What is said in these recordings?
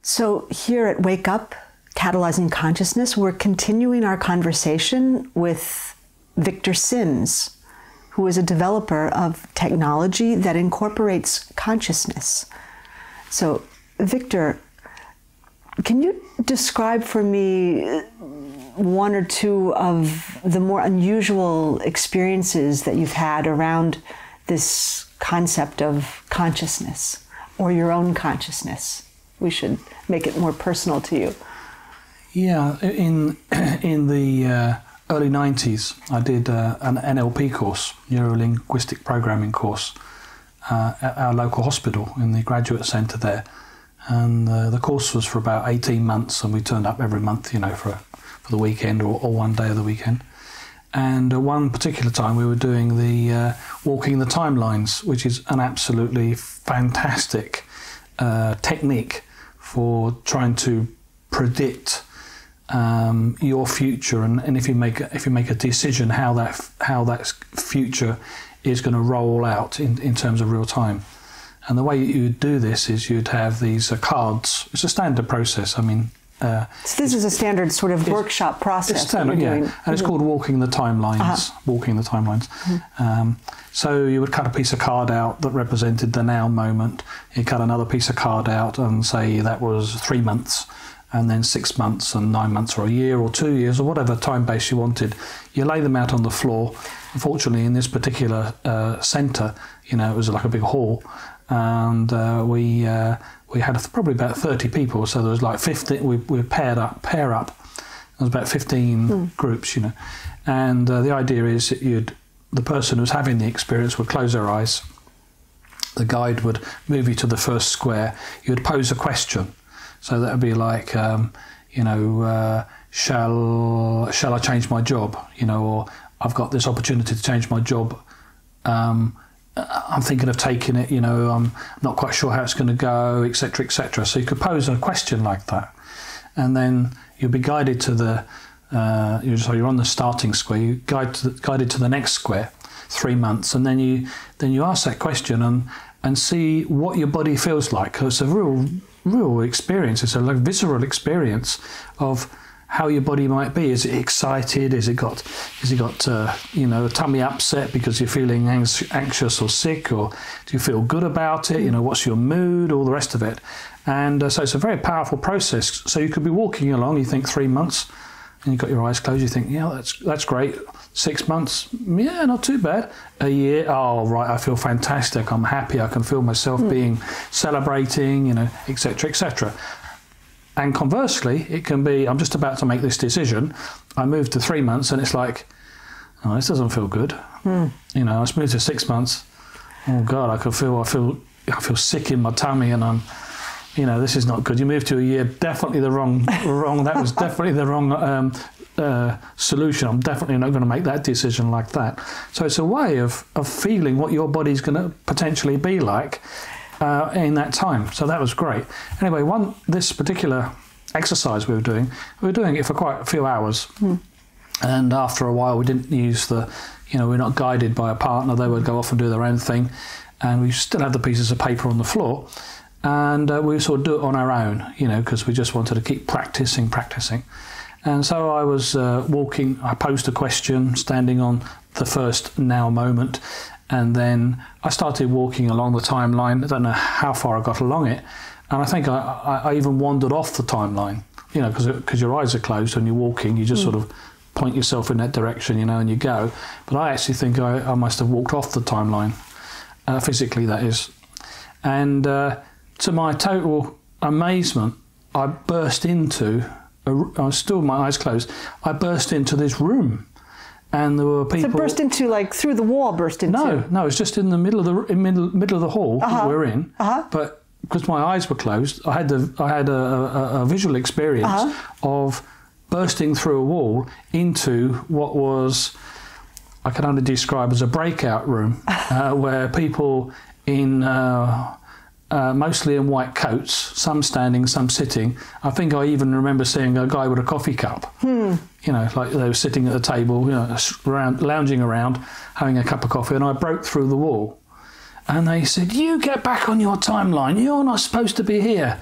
So here at Wake Up, Catalyzing Consciousness, we're continuing our conversation with Victor Sims, who is a developer of technology that incorporates consciousness. So, Victor, can you describe for me one or two of the more unusual experiences that you've had around this concept of consciousness, or your own consciousness? We should make it more personal to you. Yeah, in the early 90s, I did an NLP course, Neuro-Linguistic Programming course, at our local hospital in the graduate centre there. And the course was for about 18 months, and we turned up every month, you know, for the weekend or one day of the weekend. And one particular time we were doing the walking the timelines, which is an absolutely fantastic technique for trying to predict your future, and if you make a decision how that future is going to roll out in terms of real time. And the way you do this is you'd have these cards. It's a standard process. I mean, so this is a standard sort of workshop process. It's standard, yeah, and it's called walking the timelines. Walking the timelines. So you would cut a piece of card out that represented the now moment. You cut another piece of card out and say that was 3 months, and then 6 months and 9 months, or a year or 2 years, or whatever time base you wanted. You lay them out on the floor. Unfortunately, in this particular centre, you know, it was like a big hall, and we had probably about 30 people. So there was like 15. We pair up. There was about 15 groups, you know, and the idea is that the person who's having the experience would close their eyes. The guide would move you to the first square. You would pose a question. So that would be like, you know, shall I change my job? You know, or I've got this opportunity to change my job. I'm thinking of taking it. You know, I'm not quite sure how it's going to go, etc., etc. So you could pose a question like that, and then you'll be guided to the. So you're on the starting square. You guided to the next square, 3 months, and then you ask that question and see what your body feels like. 'Cause it's a real experience. It's a like visceral experience of how your body might be. Is it excited? Is it got you know, a tummy upset because you're feeling anxious or sick, or do you feel good about it? You know, what's your mood? All the rest of it. And so it's a very powerful process. So you could be walking along. You think 3 months, and you've got your eyes closed. You think, yeah, that's great. 6 months, yeah, not too bad. A year, oh right, I feel fantastic. I'm happy. I can feel myself being celebrating, you know, etc., etc. And conversely, it can be, I'm just about to make this decision. I move to 3 months, and it's like, oh, this doesn't feel good. You know, I moved to 6 months. Oh God, I feel sick in my tummy, and I'm, you know, this is not good. You move to a year, definitely the wrong. That was definitely the wrong solution. I'm definitely not going to make that decision like that. So it's a way of feeling what your body's going to potentially be like in that time. So that was great. Anyway, this particular exercise we were doing it for quite a few hours. And after a while, we didn't use we're not guided by a partner. They would go off and do their own thing, and we still had the pieces of paper on the floor, and we sort of do it on our own, you know, because we just wanted to keep practicing. And so I was walking. I posed a question, standing on the first now moment, and then I started walking along the timeline. I don't know how far I got along it, and I think I even wandered off the timeline, you know, because your eyes are closed and you're walking. You just sort of point yourself in that direction, you know, and you go. But I actually think I must have walked off the timeline, physically, that is. And to my total amazement, I burst into. I was still with my eyes closed. I burst into this room, and there were people. So burst into, like, through the wall? Burst into? No, it's just in the middle of the hall that we're in. But because my eyes were closed, I had a visual experience of bursting through a wall into what was, I can only describe as a breakout room, where people in. Mostly in white coats, some standing, some sitting. I think I even remember seeing a guy with a coffee cup. You know, like they were sitting at the table, you know, lounging around, having a cup of coffee, and I broke through the wall. And they said, "You get back on your timeline. You're not supposed to be here."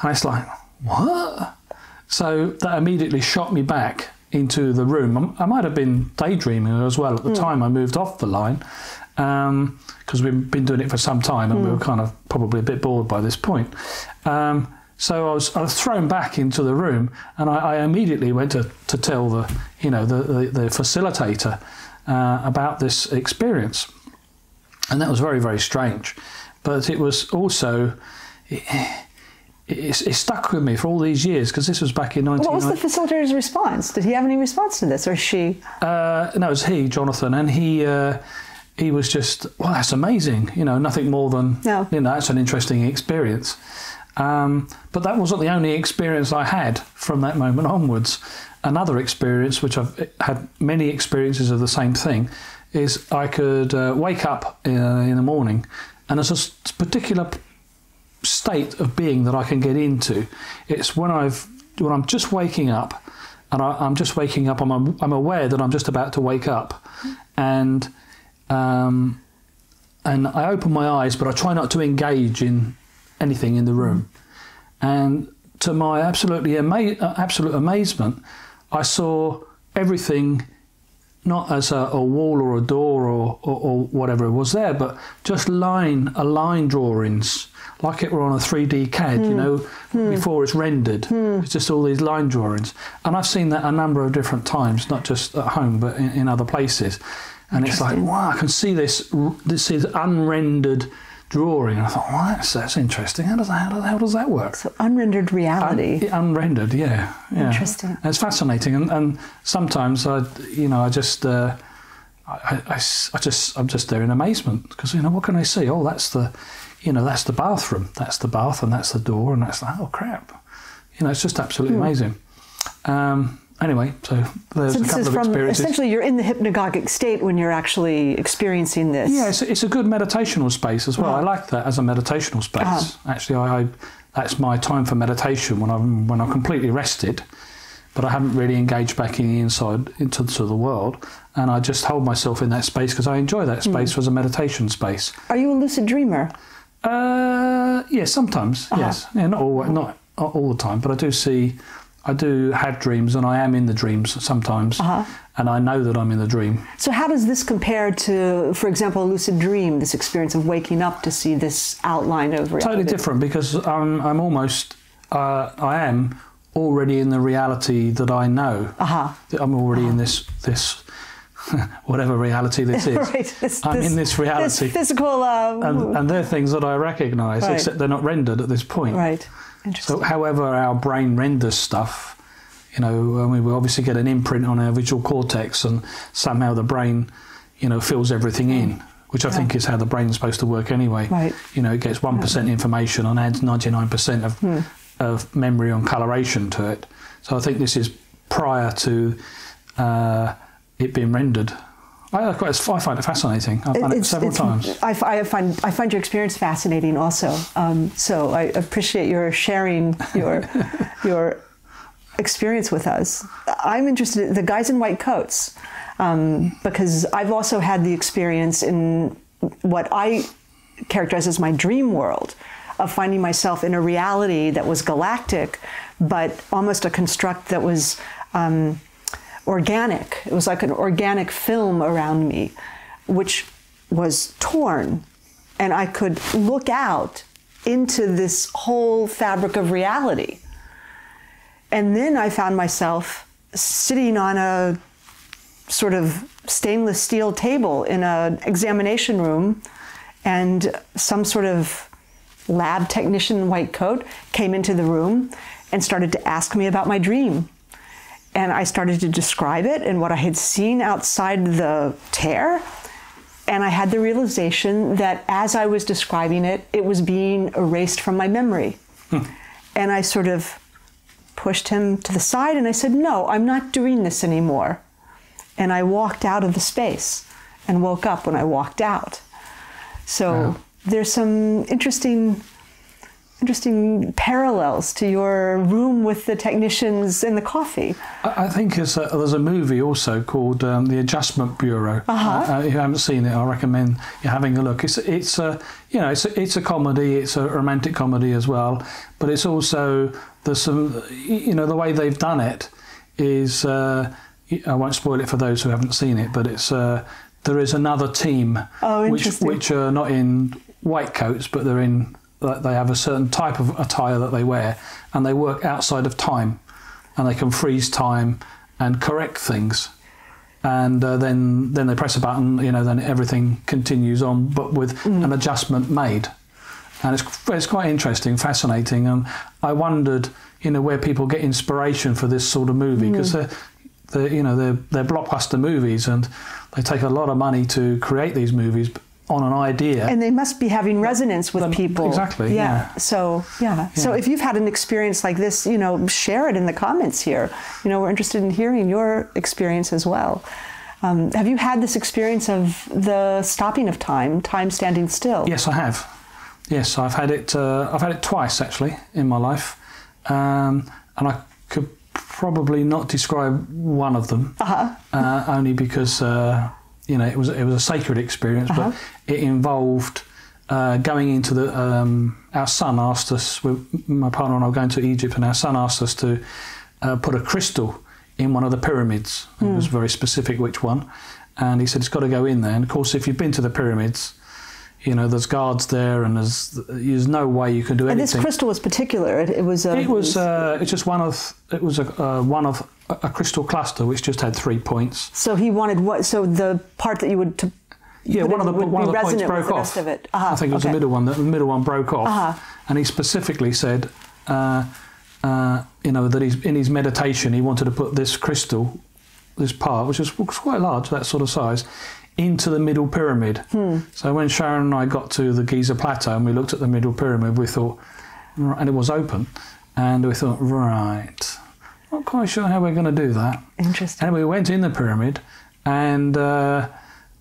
And it's like, what? So that immediately shot me back into the room. I might have been daydreaming as well at the time. I moved off the line because we've been doing it for some time and we were kind of probably a bit bored by this point. So I was thrown back into the room, and I immediately went to tell the facilitator about this experience, and that was very, very strange. But it was also it stuck with me for all these years, because this was back in 1990. What was the facilitator's response? Did he have any response to this, or she? No, it was he, Jonathan, and he was just, well, that's amazing. Nothing more than that's an interesting experience. But that wasn't the only experience I had from that moment onwards. Another experience, which I've had many experiences of the same thing, is I could wake up in the morning, and there's a particular state of being that I can get into. It's when I'm just waking up, and I'm just waking up. I'm aware that I'm just about to wake up, and I open my eyes, but I try not to engage in anything in the room. And to my absolute amazement, I saw everything not as a wall or a door or whatever was there, but just line drawings, like it were on a 3D CAD, before it's rendered. It's just all these line drawings. And I've seen that a number of different times, not just at home, but in other places. And it's like, wow, I can see this is unrendered drawing. And I thought, well, that's interesting. How does that work? So unrendered reality. Unrendered, yeah. Interesting. And it's fascinating, and sometimes I'm just there in amazement, because what can I see? Oh, that's the bathroom. That's the bath, and that's the door, and that's oh crap. It's just absolutely amazing. Anyway, so there's a couple of experiences. Essentially, you're in the hypnagogic state when you're actually experiencing this. Yeah, it's a good meditational space as well. I like that as a meditational space. Actually, that's my time for meditation when I'm completely rested, but I haven't really engaged back into the world, and I just hold myself in that space because I enjoy that space as a meditation space. Are you a lucid dreamer? Yes, sometimes. Yes, yeah, not all the time, but I do have dreams, and I am in the dreams sometimes, and I know that I'm in the dream. So how does this compare to, for example, a lucid dream, this experience of waking up to see this outline of reality? Totally different, because I am already in the reality that I know. I'm already in this whatever reality this is. I'm in this reality. This physical... and they're things that I recognise, except they're not rendered at this point. Right. So however our brain renders stuff, we obviously get an imprint on our visual cortex, and somehow the brain, fills everything in, which I think is how the brain's supposed to work anyway. Right. It gets 1% information and adds 99% of memory and coloration to it. So I think this is prior to it being rendered. I find it fascinating. I've done it several times. I find your experience fascinating also. So I appreciate your sharing your experience with us. I'm interested in the guys in white coats, because I've also had the experience in what I characterize as my dream world of finding myself in a reality that was galactic, but almost a construct that was organic. It was like an organic film around me, which was torn, and I could look out into this whole fabric of reality. And then I found myself sitting on a sort of stainless steel table in an examination room, and some sort of lab technician in white coat came into the room and started to ask me about my dream. And I started to describe it and what I had seen outside the tear. And I had the realization that as I was describing it, it was being erased from my memory. And I sort of pushed him to the side and I said, no, I'm not doing this anymore. And I walked out of the space and woke up when I walked out. So there's some interesting parallels to your room with the technicians and the coffee. I think there's a movie also called The Adjustment Bureau. If you haven't seen it, I recommend you having a look. It's a comedy. It's a romantic comedy as well, but it's also there's some, the way they've done it is, I won't spoil it for those who haven't seen it, but it's there is another team which are not in white coats, but they have a certain type of attire that they wear, and they work outside of time, and they can freeze time and correct things. And then they press a button, then everything continues on, but with an adjustment made. And it's quite interesting, fascinating. And I wondered, where people get inspiration for this sort of movie, because they're blockbuster movies, and they take a lot of money to create these movies on an idea. And they must be having resonance with people. Exactly. Yeah. So if you've had an experience like this, share it in the comments here. We're interested in hearing your experience as well. Have you had this experience of the stopping of time standing still? Yes, I have. Yes, I've had it twice actually in my life, and I could probably not describe one of them, only because it was a sacred experience, but it involved going into the. Our son asked us. My partner and I were going to Egypt, and our son asked us to put a crystal in one of the pyramids. It was very specific which one, and he said it's got to go in there. And of course, if you've been to the pyramids, there's guards there, and there's no way you can do anything. And this crystal was particular. It was just one of a crystal cluster which just had 3 points. So he wanted what? So the part that you would one of the points broke off. The rest of it. I think it was the middle one. The middle one broke off, and he specifically said, that he's in his meditation he wanted to put this crystal, this part, which was quite large, that sort of size, into the middle pyramid. So when Sharon and I got to the Giza Plateau and we looked at the middle pyramid, we thought, and it was open, and we thought, right, not quite sure how we're going to do that. Interesting. And we went in the pyramid, and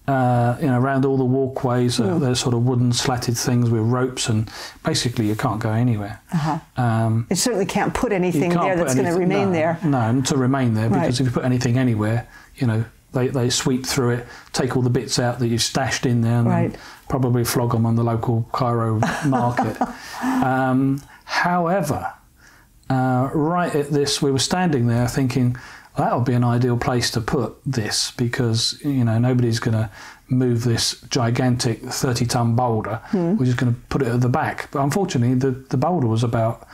around all the walkways, there's sort of wooden slatted things with ropes, and basically you can't go anywhere. It certainly can't put anything there that's going to remain there. No, to remain there, because if you put anything anywhere, they sweep through it, take all the bits out that you've stashed in there, and then probably flog them on the local Cairo market. However, right at this, we were standing there thinking, that would be an ideal place to put this, because nobody's going to move this gigantic 30-ton boulder. We're just going to put it at the back. But unfortunately, the boulder was about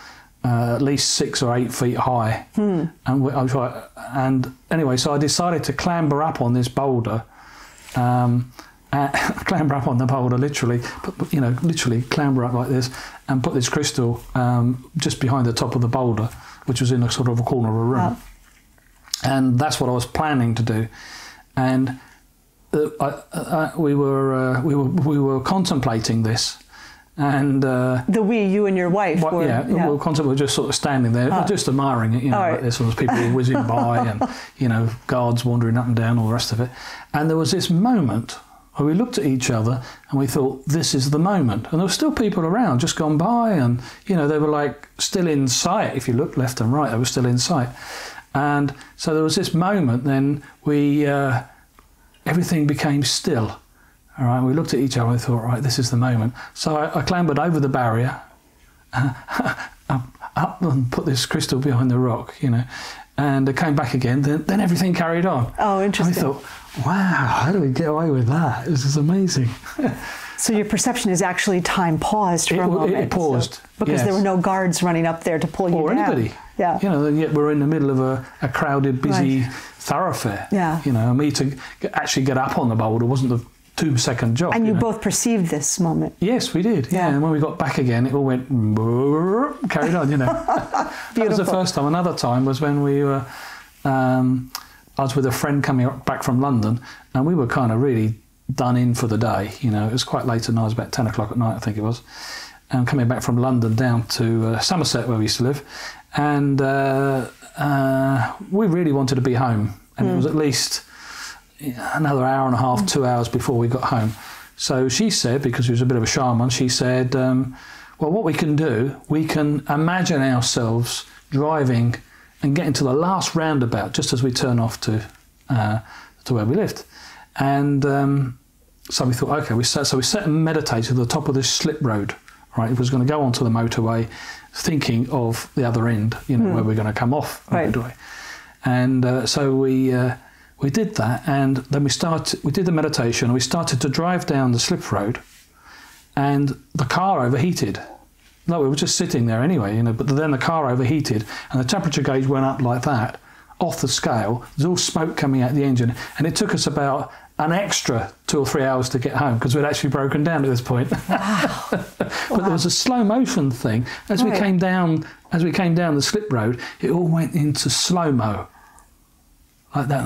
at least 6 or 8 feet high, and anyway, so I decided to clamber up on this boulder, clamber up on the boulder literally, but literally clamber up like this, and put this crystal just behind the top of the boulder, which was in a sort of a corner of a room. Wow. And that's what I was planning to do, and we were contemplating this, and you and your wife were, we were just sort of standing there, just admiring it, like this, was people whizzing by, and guards wandering up and down, all the rest of it. And there was this moment where we looked at each other and we thought, this is the moment. And there were still people around, just gone by, and they were like still in sight. If you looked left and right, they were still in sight. And so there was this moment, then everything became still. All right, we looked at each other and we thought, right, this is the moment. So I clambered over the barrier, up and put this crystal behind the rock, and it came back again. Then everything carried on. Oh, interesting. And we thought, wow, how do we get away with that? This is amazing. So your perception is actually time paused for a moment. It paused. Because there were no guards running up there to pull you down. Or anybody. Yeah. Yet we're in the middle of a crowded, busy thoroughfare. Yeah. And me to actually get up on the boulder wasn't the 2-second job. And you both perceived this moment. Yes, we did. Yeah. And when we got back again, it all went carried on. That was the first time. Another time was when we were. I was with a friend coming back from London, and we were kind of really done in for the day. It was quite late at night. It was about 10 o'clock at night, I think it was. And coming back from London down to Somerset, where we used to live, and we really wanted to be home, and it was at least another hour and a half, 2 hours before we got home. So she said, because she was a bit of a shaman, she said, well, what we can do, we can imagine ourselves driving and getting to the last roundabout just as we turn off to where we lived. And so we thought, okay, we sat and meditated at the top of this slip road right? It was going to go onto the motorway, thinking of the other end, you know, where we're going to come off the motorway. And so we did that, and then we did the meditation, and we started to drive down the slip road, and the car overheated. No, we were just sitting there anyway, you know, but then the car overheated, and the temperature gauge went up like that, off the scale. There's all smoke coming out the engine, and it took us about an extra 2 or 3 hours to get home, because we'd actually broken down at this point. Wow. But there was a slow motion thing. As we came down the slip road, it all went into slow-mo. Like that,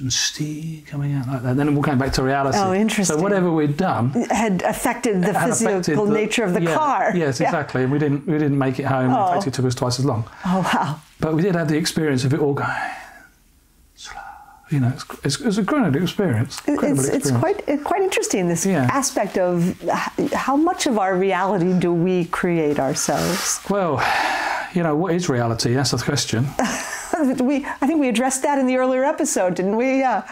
and steam coming out like that. Then it all came back to reality. Oh, interesting. So whatever we'd done had affected the physical nature of the car. Yes, exactly. And we didn't make it home. In fact, it took us twice as long. Oh, wow. But we did have the experience of it all going slow. You know, it's a great experience. It's quite interesting, this aspect of how much of our reality do we create ourselves? Well, you know, what is reality? That's the question. I think we addressed that in the earlier episode, didn't we? A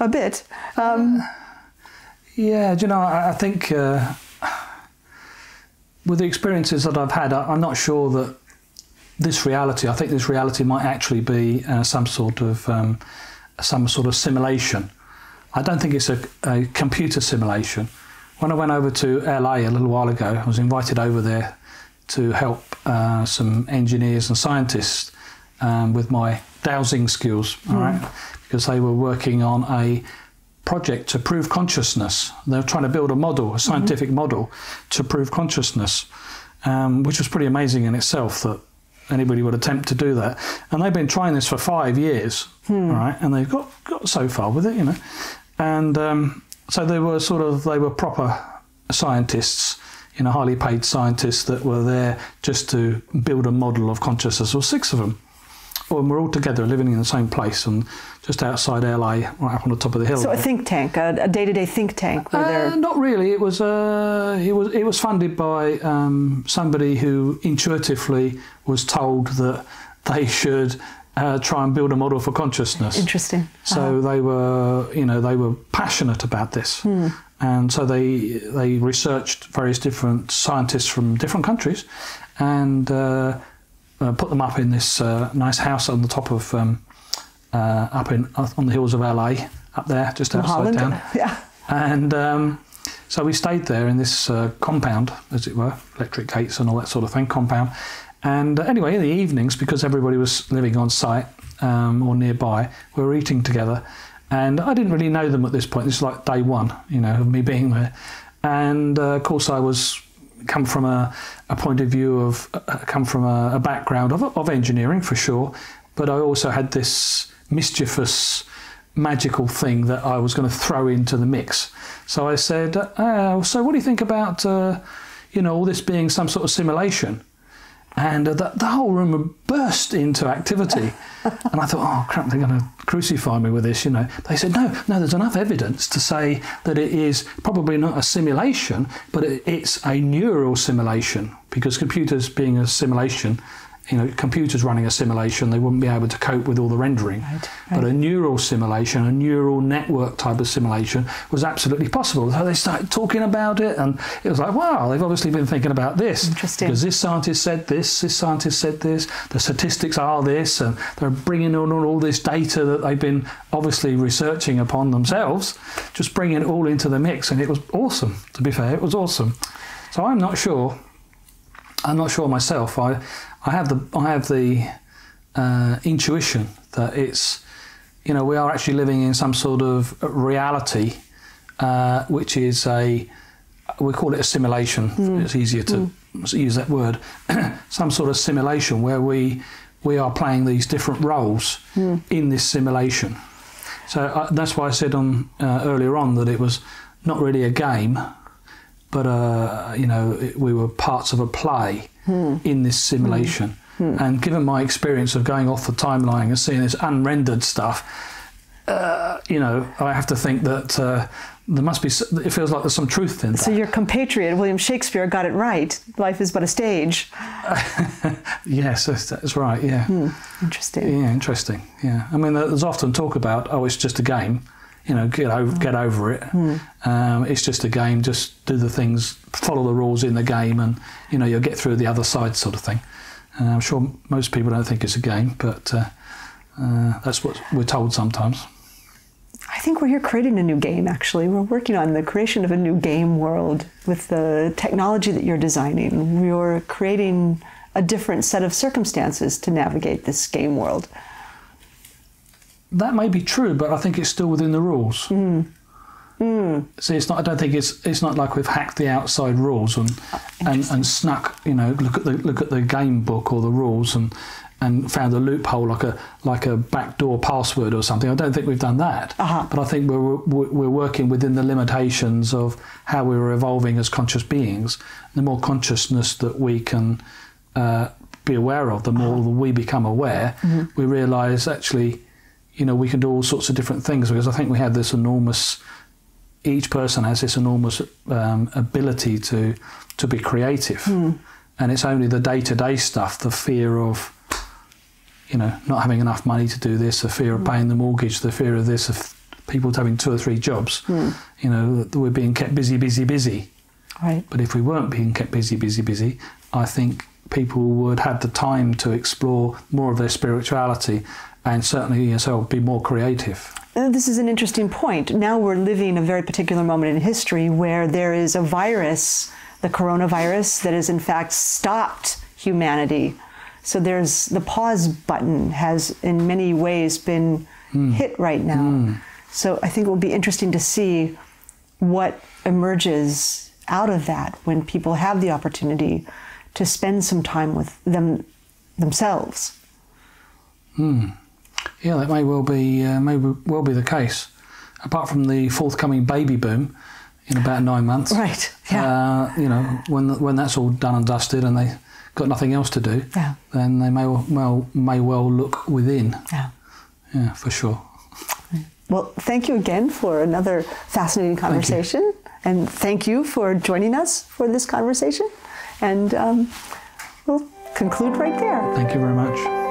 bit. Yeah, do you know, I think with the experiences that I've had, I'm not sure that I think this reality might actually be some sort of simulation. I don't think it's a computer simulation. When I went over to LA a little while ago, I was invited over there to help some engineers and scientists with my dowsing skills, all right, because they were working on a project to prove consciousness. They were trying to build a scientific model to prove consciousness, which was pretty amazing in itself that anybody would attempt to do that. And they've been trying this for 5 years, all right, and they've got so far with it, you know. And so they were proper scientists, you know, highly paid scientists that were there just to build a model of consciousness. There were 6 of them. And we're all together living in the same place and just outside LA, right up on the top of the hill. So a think tank, a day-to-day think tank. Not really. It was funded by somebody who intuitively was told that they should try and build a model for consciousness. Interesting. So they were passionate about this. And so they researched various different scientists from different countries and put them up in this nice house on the top of on the hills of LA, up there, just outside town. Yeah. And so we stayed there in this compound, as it were, electric gates and all that sort of thing, compound. And anyway, in the evenings, because everybody was living on site or nearby, we were eating together. And I didn't really know them at this point. This is like day one, you know, of me being there. And of course, I come from a point of view of, come from a background of engineering for sure, but I also had this mischievous, magical thing that I was going to throw into the mix. So I said, so what do you think about, all this being some sort of simulation? And the whole room burst into activity. And I thought, oh, crap, they're going to crucify me with this, you know. They said, no, there's enough evidence to say that it is probably not a simulation, but it's a neural simulation, because computers being a simulation, you know, computers running a simulation, they wouldn't be able to cope with all the rendering. Right. But a neural simulation, a neural network type of simulation was absolutely possible. So they started talking about it, and it was like, wow, they've obviously been thinking about this. Interesting. Because this scientist said this scientist said this, the statistics are this, and they're bringing on all this data that they've been obviously researching upon themselves, just bringing it all into the mix, and it was awesome, to be fair, it was awesome. So I'm not sure myself. I have the intuition that it's, you know, we are actually living in some sort of reality, which is we call it a simulation. It's easier to use that word. Some sort of simulation where we are playing these different roles in this simulation. So that's why I said earlier on that it was not really a game, but we were parts of a play in this simulation. And given my experience of going off the timeline and seeing this unrendered stuff, I have to think that there must be. It feels like there's some truth in that. So your compatriot William Shakespeare got it right. Life is but a stage. Yes, that's right. Yeah. Interesting. Yeah, interesting. Yeah. I mean, there's often talk about, it's just a game. get over it. It's just a game. Just do the things, follow the rules in the game, and you'll get through the other side, sort of thing. I'm sure most people don't think it's a game, but that's what we're told sometimes. I think we're here creating a new game, actually. We're working on the creation of a new game world with the technology that you're designing. You're creating a different set of circumstances to navigate this game world. That may be true, but I think it's still within the rules. See, it's not. I don't think it's not like we've hacked the outside rules and snuck. Look at the game book or the rules and found a loophole like a backdoor password or something. I don't think we've done that. But I think we're working within the limitations of how we were evolving as conscious beings. The more consciousness that we can be aware of, the more we become aware, we realise actually, we can do all sorts of different things, because I think we have this enormous. Each person has this enormous ability to be creative, and it's only the day-to-day stuff, the fear of not having enough money to do this, the fear of paying the mortgage, the fear of this, of people having 2 or 3 jobs, that we're being kept busy. Right. But if we weren't being kept busy, I think people would have the time to explore more of their spirituality and certainly be more creative. This is an interesting point. Now we're living a very particular moment in history where there is a virus, the coronavirus, that has in fact stopped humanity. So there's the pause button has in many ways been hit right now. So I think it will be interesting to see what emerges out of that when people have the opportunity to spend some time with themselves. Yeah, that may well be the case. Apart from the forthcoming baby boom in about 9 months, right? Yeah. When that's all done and dusted and they got nothing else to do, then they may well look within. Yeah, for sure. Well, thank you again for another fascinating conversation, and thank you for joining us for this conversation. And we'll conclude right there. Thank you very much.